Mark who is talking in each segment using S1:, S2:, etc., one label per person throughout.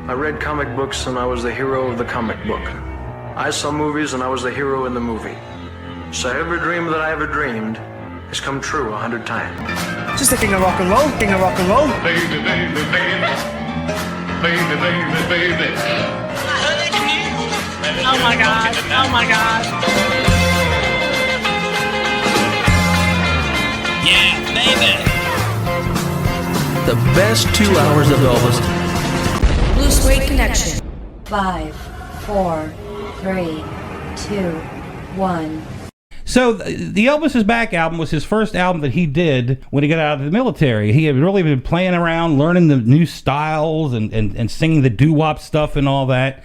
S1: I read comic books and I was the hero of the comic book. I saw movies and I was the hero in the movie. So every dream that I ever dreamed has come true 100 times.
S2: Just the king of rock and roll, king of rock and roll.
S3: Baby, baby, baby. Baby, baby, baby.
S4: Oh my God, oh my God.
S5: Yeah, baby.
S6: The best 2 hours of Elvis.
S7: Blue Suede Connection. 5, 4, 3, 2, 1.
S8: So the Elvis Is Back album was his first album that he did when he got out of the military. He had really been playing around, learning the new styles and singing the doo-wop stuff and all that.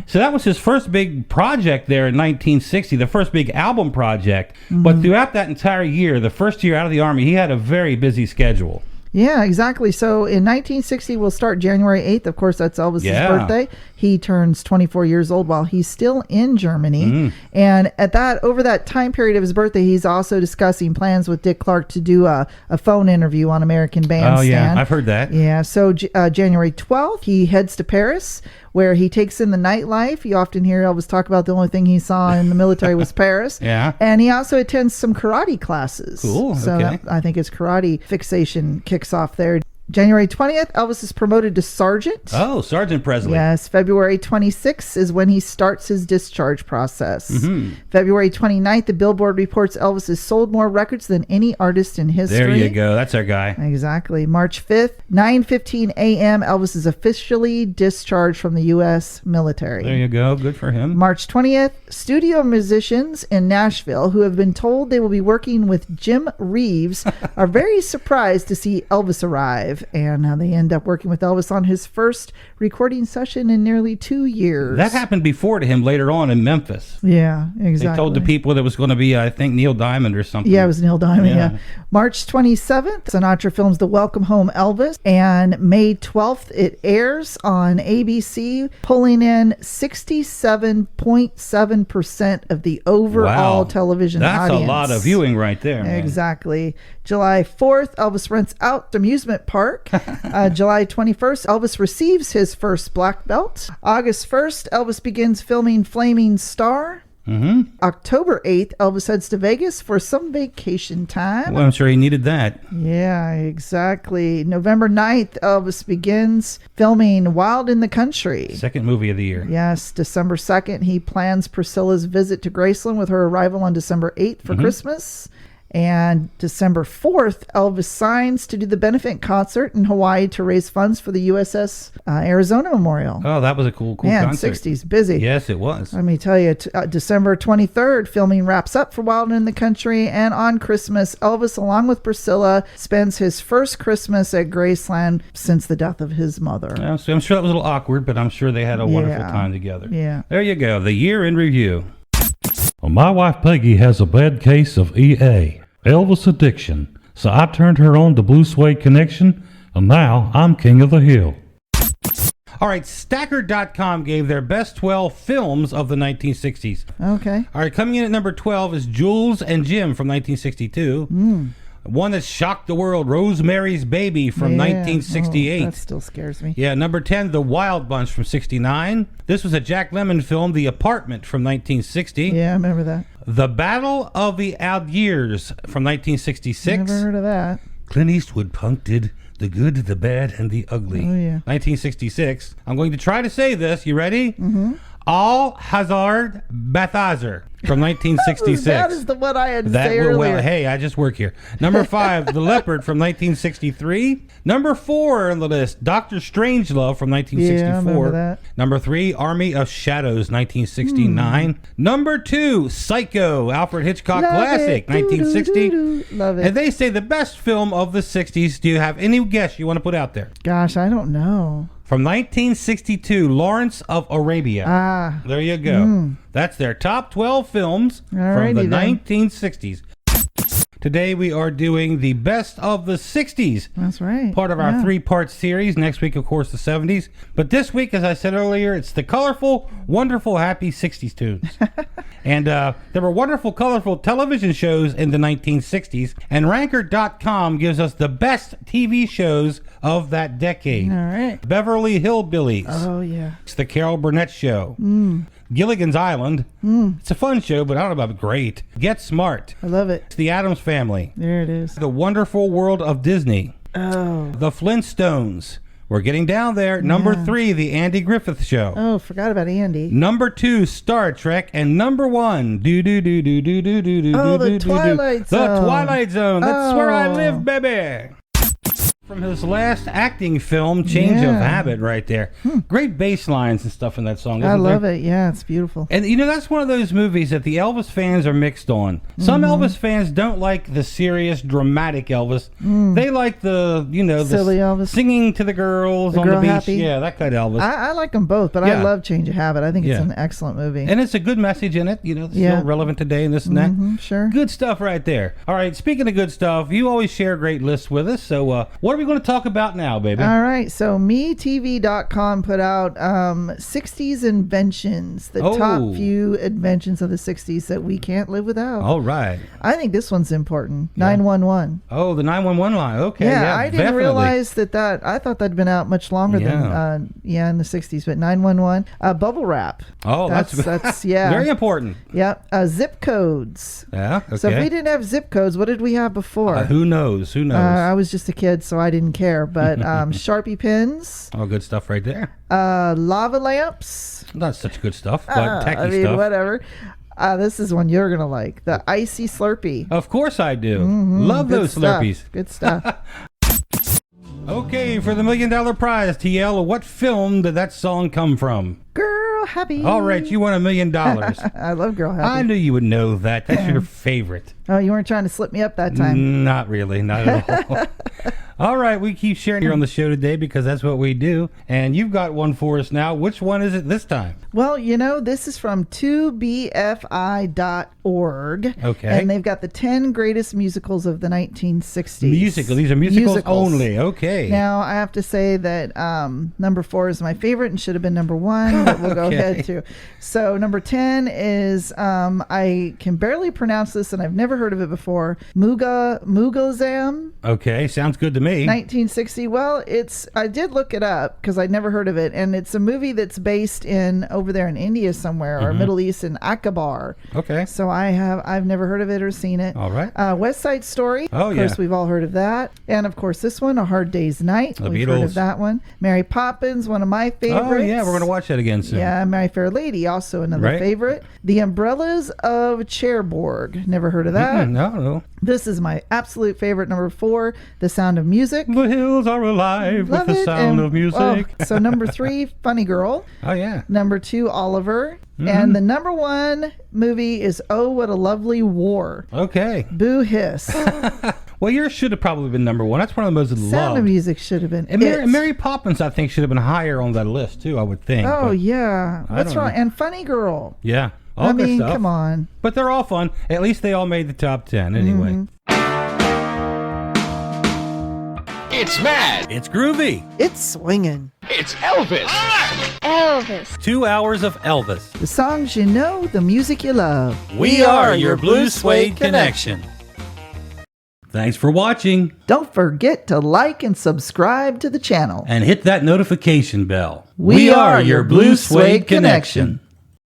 S8: So that was his first big project there in 1960, the first big album project. But throughout that entire year, the first year out of the Army, he had a very busy schedule.
S9: Yeah, exactly. So in 1960, we'll start January 8th. Of course, that's Elvis's birthday. He turns 24 years old while he's still in Germany. And over that time period of his birthday, he's also discussing plans with Dick Clark to do a phone interview on American Bandstand.
S8: Oh, yeah. I've heard that.
S9: Yeah. So January 12th, he heads to Paris, where he takes in the nightlife. You often hear Elvis talk about the only thing he saw in the military was Paris.
S8: Yeah.
S9: And he also attends some karate classes.
S8: Cool.
S9: So
S8: okay.
S9: I think his karate fixation kicks off there. January 20th, Elvis is promoted to sergeant.
S8: Oh, Sergeant Presley.
S9: Yes. February 26th is when he starts his discharge process. February 29th, the Billboard reports Elvis has sold more records than any artist in history.
S8: There you go. That's our guy.
S9: Exactly. March 5th, 9:15 a.m., Elvis is officially discharged from the U.S. military.
S8: There you go. Good for him.
S9: March 20th, studio musicians in Nashville who have been told they will be working with Jim Reeves are very surprised to see Elvis arrive. And they end up working with Elvis on his first recording session in nearly 2 years.
S8: That happened before to him later on in Memphis.
S9: Yeah, exactly.
S8: They told the people that it was going to be, I think, Neil Diamond or something.
S9: Yeah, it was Neil Diamond, yeah. March 27th, Sinatra films The Welcome Home Elvis. And May 12th, it airs on ABC, pulling in 67.7% of the overall television audience.
S8: That's a lot of viewing right there, man.
S9: Exactly. July 4th, Elvis rents out the amusement park. July 21st, Elvis receives his first black belt. August 1st, Elvis begins filming Flaming Star. October 8th, Elvis heads to Vegas for some vacation time.
S8: Well, I'm sure he needed that.
S9: Yeah, exactly. November 9th, Elvis begins filming Wild in the Country.
S8: Second movie of the year.
S9: Yes, December 2nd, he plans Priscilla's visit to Graceland with her arrival on December 8th for Christmas. And December 4th, Elvis signs to do the benefit concert in Hawaii to raise funds for the USS Arizona Memorial.
S8: Oh, that was a cool
S9: Man,
S8: concert.
S9: 60s, busy.
S8: Yes, it was.
S9: Let me tell you, December 23rd, filming wraps up for Wild in the Country. And on Christmas, Elvis, along with Priscilla, spends his first Christmas at Graceland since the death of his mother.
S8: Yeah, so I'm sure that was a little awkward, but I'm sure they had a wonderful time together.
S9: Yeah.
S8: There you go. The year in review.
S10: Well, my wife Peggy has a bad case of EA, Elvis addiction, so I turned her on to Blue Suede Connection, and now I'm king of the hill.
S8: All right, Stacker.com gave their best 12 films of the 1960s.
S9: Okay.
S8: All right, coming in at number 12 is Jules and Jim from 1962. One that shocked the world, Rosemary's Baby from 1968.
S9: Oh, that still scares me.
S8: Yeah, number 10, The Wild Bunch from 69. This was a Jack Lemmon film, The Apartment from 1960.
S9: Yeah, I remember that.
S8: The Battle of the Algiers from 1966.
S9: Never heard of that.
S8: Clint Eastwood punked The Good, the Bad, and the Ugly.
S9: Oh, yeah.
S8: 1966. I'm going to try to say this. You ready? Al Hazard Balthazar from 1966.
S9: That is the one I had to say earlier.
S8: Well, hey, I just work here. Number 5, The Leopard from 1963. Number 4 on the list, Dr. Strangelove from 1964.
S9: Yeah, I remember that.
S8: Number 3, Army of Shadows, 1969. Number 2, Psycho, Alfred Hitchcock classic, 1960.
S9: Love it.
S8: And they say the best film of the 60s. Do you have any guess you want to put out there?
S9: Gosh, I don't know.
S8: From 1962, Lawrence of Arabia. There you go. That's their top 12 films from the 1960s. Today we are doing the best of the 60s.
S9: That's right.
S8: Part of our 3-part series. Next week, of course, the 70s. But this week, as I said earlier, it's the colorful, wonderful, happy 60s tunes. And there were wonderful, colorful television shows in the 1960s. And Ranker.com gives us the best TV shows of that decade.
S9: All right.
S8: Beverly Hillbillies.
S9: Oh, yeah.
S8: It's the Carol Burnett Show. Gilligan's Island. It's a fun show, but I don't know about great. Get Smart.
S9: I love it.
S8: It's the Addams Family.
S9: There it is.
S8: The Wonderful World of Disney.
S9: Oh.
S8: The Flintstones. We're getting down there. Number 3, The Andy Griffith Show.
S9: Oh, forgot about Andy.
S8: Number 2, Star Trek. And number 1,
S9: Oh, the Twilight Zone.
S8: The Twilight Zone. That's where I
S9: Oh.
S8: live, baby. From his last acting film, Change of Habit, right there. Great bass lines and stuff in that song.
S9: I love it. Yeah, it's beautiful.
S8: And you know, that's one of those movies that the Elvis fans are mixed on. Some Elvis fans don't like the serious, dramatic Elvis. They like the, you know, the
S9: Silly Elvis.
S8: singing to the girls on the
S9: girl
S8: beach.
S9: happy.
S8: Yeah, that kind of Elvis.
S9: I like them both, but I love Change of Habit. I think it's an excellent movie.
S8: And it's a good message in it. You know, it's still relevant today and this and that.
S9: Sure.
S8: Good stuff right there. All right, speaking of good stuff, you always share great lists with us. So what are we going to talk about now, baby?
S9: All right, so MeTV.com put out 60s inventions, the top few inventions of the 60s that we can't live without.
S8: All right.
S9: I think this one's important. 911.
S8: Oh, the 911 line. Okay.
S9: Yeah,
S8: Yeah,
S9: I didn't
S8: definitely.
S9: realize that I thought that'd been out much longer than in the 60s, but 911. Bubble wrap.
S8: Oh, that's very important.
S9: Yep. Zip codes.
S8: Yeah. Okay.
S9: So if we didn't have zip codes, what did we have before?
S8: Who knows? Who knows?
S9: I was just a kid, so I didn't care. But Sharpie pens.
S8: Oh, good stuff right there.
S9: Lava lamps.
S8: Not such good stuff, but techie stuff.
S9: Whatever. This is one you're gonna like. The icy Slurpee.
S8: Of course I do. Love
S9: Good
S8: those
S9: stuff.
S8: Slurpees.
S9: Good stuff.
S8: Okay, for the $1 million prize, TL, what film did that song come from?
S9: Girl Happy.
S8: All right, you won $1 million.
S9: I love Girl Happy.
S8: I knew you would know that. That's your favorite.
S9: Oh, you weren't trying to slip me up that time.
S8: Not really, not at all. All right, we keep sharing here on the show today because that's what we do. And you've got one for us now. Which one is it this time?
S9: Well, you know, this is from 2bfi.org.
S8: Okay.
S9: And they've got the 10 greatest musicals of the 1960s.
S8: Musical. These are musicals only. Okay.
S9: Now, I have to say that number 4 is my favorite and should have been number 1, but we'll go ahead to. So, number 10 is, I can barely pronounce this and I've never heard of it before, Mugazam.
S8: Okay, sounds good to me.
S9: 1960. Well, I did look it up because I'd never heard of it, and it's a movie that's based in over there in India somewhere or Middle East in Akbar.
S8: Okay.
S9: So I've never heard of it or seen it.
S8: All right.
S9: West Side Story.
S8: Oh,
S9: of course, we've all heard of that, and of course this one, A Hard Day's Night. We've heard of that one. Mary Poppins, one of my favorites.
S8: Oh yeah, we're gonna watch that again soon.
S9: Yeah, My Fair Lady, also another favorite. The Umbrellas of Cherbourg. Never heard of that.
S8: No.
S9: This is my absolute favorite, number 4, The Sound of Music.
S8: The hills are alive with the sound of music.
S9: So number 3, Funny Girl.
S8: Oh, yeah.
S9: Number 2, Oliver. And the number 1 movie is Oh, What a Lovely War.
S8: Okay.
S9: Boo Hiss.
S8: Well, yours should have probably been number 1. That's one of the most loved.
S9: Sound of Music should have been
S8: And Mary Poppins, I think, should have been higher on that list, too, I would think.
S9: Oh,
S8: but
S9: yeah. What's
S8: don't
S9: wrong?
S8: know.
S9: And Funny Girl.
S8: Yeah. All
S9: I
S8: good
S9: mean,
S8: stuff.
S9: come on.
S8: But they're all fun. At least they all made the top 10 anyway.
S3: It's mad.
S8: It's groovy.
S9: It's swinging.
S3: It's Elvis.
S5: Elvis.
S8: 2 hours of Elvis.
S9: The songs you know, the music you love.
S8: We are your Blue Suede Connection. Thanks for watching.
S9: Don't forget to like and subscribe to the channel.
S8: And hit that notification bell.
S9: We are your Blue Suede Connection.